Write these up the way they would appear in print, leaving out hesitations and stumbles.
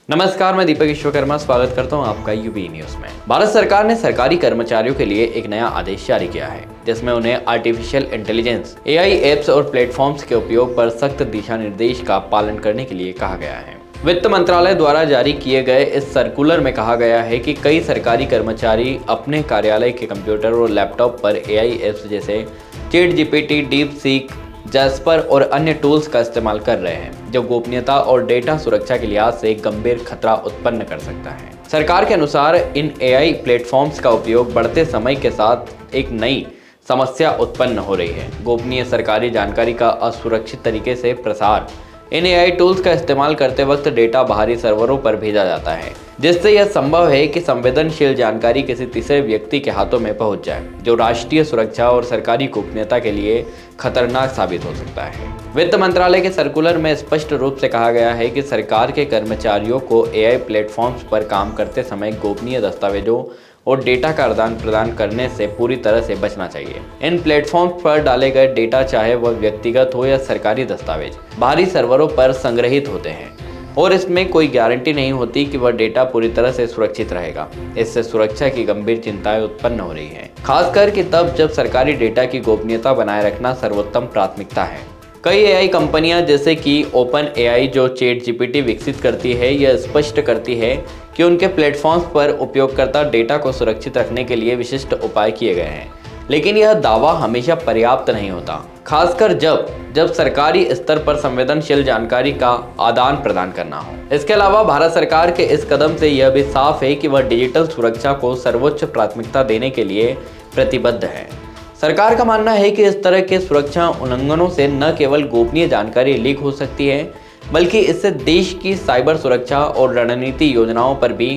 नमस्कार, मैं दीपक विश्वकर्मा स्वागत करता हूं आपका यूबी न्यूज में। भारत सरकार ने सरकारी कर्मचारियों के लिए एक नया आदेश जारी किया है, जिसमें उन्हें आर्टिफिशियल इंटेलिजेंस, एआई ऐप्स और प्लेटफॉर्म्स के उपयोग पर सख्त दिशा निर्देश का पालन करने के लिए कहा गया है। वित्त मंत्रालय द्वारा जारी किए गए इस सर्कुलर में कहा गया है कि कई सरकारी कर्मचारी अपने कार्यालय के कंप्यूटर और लैपटॉप पर एआई ऐप्स जैसे चैटजीपीटी, डीपसीक, जैस्पर और अन्य टूल्स का इस्तेमाल कर रहे हैं, जो गोपनीयता और डेटा सुरक्षा के लिहाज से गंभीर खतरा उत्पन्न कर सकता है। सरकार के अनुसार इन एआई प्लेटफॉर्म्स का उपयोग बढ़ते समय के साथ एक नई समस्या उत्पन्न हो रही है। गोपनीय सरकारी जानकारी का असुरक्षित तरीके से प्रसार। इन एआई टूल्स का इस्तेमाल करते वक्त डेटा बाहरी सर्वरों पर भेजा जाता है, जिससे यह संभव है कि संवेदनशील जानकारी किसी तीसरे व्यक्ति के हाथों में पहुंच जाए, जो राष्ट्रीय सुरक्षा और सरकारी गोपनीयता के लिए खतरनाक साबित हो सकता है। वित्त मंत्रालय के सर्कुलर में स्पष्ट रूप से कहा गया है कि सरकार के कर्मचारियों को एआई प्लेटफॉर्म्स पर काम करते समय गोपनीय दस्तावेजों और डेटा का आदान प्रदान करने से पूरी तरह से बचना चाहिए। इन प्लेटफॉर्म्स पर डाले गए डेटा, चाहे वह व्यक्तिगत हो या सरकारी दस्तावेज, बाहरी सर्वरों पर संग्रहित होते हैं और इसमें कोई गारंटी नहीं होती कि वह डेटा पूरी तरह से सुरक्षित रहेगा। इससे सुरक्षा की गंभीर चिंताएं उत्पन्न हो रही हैं, खासकर कि तब जब सरकारी डेटा की गोपनीयता बनाए रखना सर्वोत्तम प्राथमिकता है। कई एआई कंपनियां जैसे कि ओपन एआई, जो चैटजीपीटी विकसित करती है, यह स्पष्ट करती है कि उनके प्लेटफॉर्म्स पर उपयोगकर्ता डेटा को सुरक्षित रखने के लिए विशिष्ट उपाय किए गए हैं, लेकिन यह दावा हमेशा पर्याप्त नहीं होता, खासकर जब सरकारी स्तर पर संवेदनशील जानकारी का आदान प्रदान करना हो। इसके अलावा भारत सरकार के इस कदम से यह भी साफ है कि वह डिजिटल सुरक्षा को सर्वोच्च प्राथमिकता देने के लिए प्रतिबद्ध है। सरकार का मानना है कि इस तरह के सुरक्षा उल्लंघनों से न केवल गोपनीय जानकारी लीक हो सकती है, बल्कि इससे देश की साइबर सुरक्षा और रणनीति योजनाओं पर भी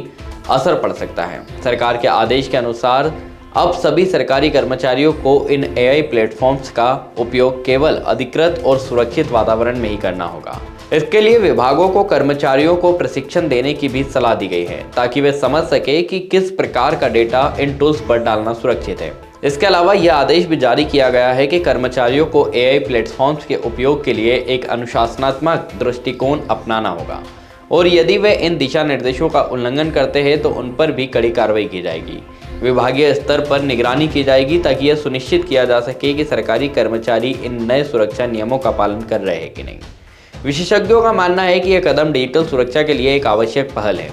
असर पड़ सकता है। सरकार के आदेश के अनुसार अब सभी सरकारी कर्मचारियों को इन एआई प्लेटफॉर्म्स का उपयोग केवल अधिकृत और सुरक्षित वातावरण में ही करना होगा। इसके लिए विभागों को कर्मचारियों को प्रशिक्षण देने की भी सलाह दी गई है, ताकि वे समझ सके कि किस प्रकार का डेटा इन टूल्स पर डालना सुरक्षित है। इसके अलावा यह आदेश भी जारी किया गया है कि कर्मचारियों को एआई प्लेटफॉर्म्स के उपयोग के लिए एक अनुशासनात्मक दृष्टिकोण अपनाना होगा और यदि वे इन दिशा निर्देशों का उल्लंघन करते हैं तो उन पर भी कड़ी कार्रवाई की जाएगी। विभागीय स्तर पर निगरानी की जाएगी ताकि यह सुनिश्चित किया जा सके कि सरकारी कर्मचारी इन नए सुरक्षा नियमों का पालन कर रहे हैं कि नहीं। विशेषज्ञों का मानना है कि यह कदम डिजिटल सुरक्षा के लिए एक आवश्यक पहल है,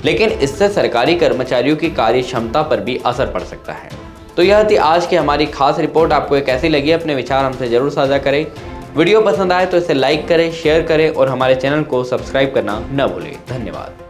लेकिन इससे सरकारी कर्मचारियों की कार्य क्षमता पर भी असर पड़ सकता है। तो यह थी आज की हमारी खास रिपोर्ट। आपको ये कैसी लगी? अपने विचार हमसे जरूर साझा करें। वीडियो पसंद आए तो इसे लाइक करें, शेयर करें और हमारे चैनल को सब्सक्राइब करना न भूलें। धन्यवाद।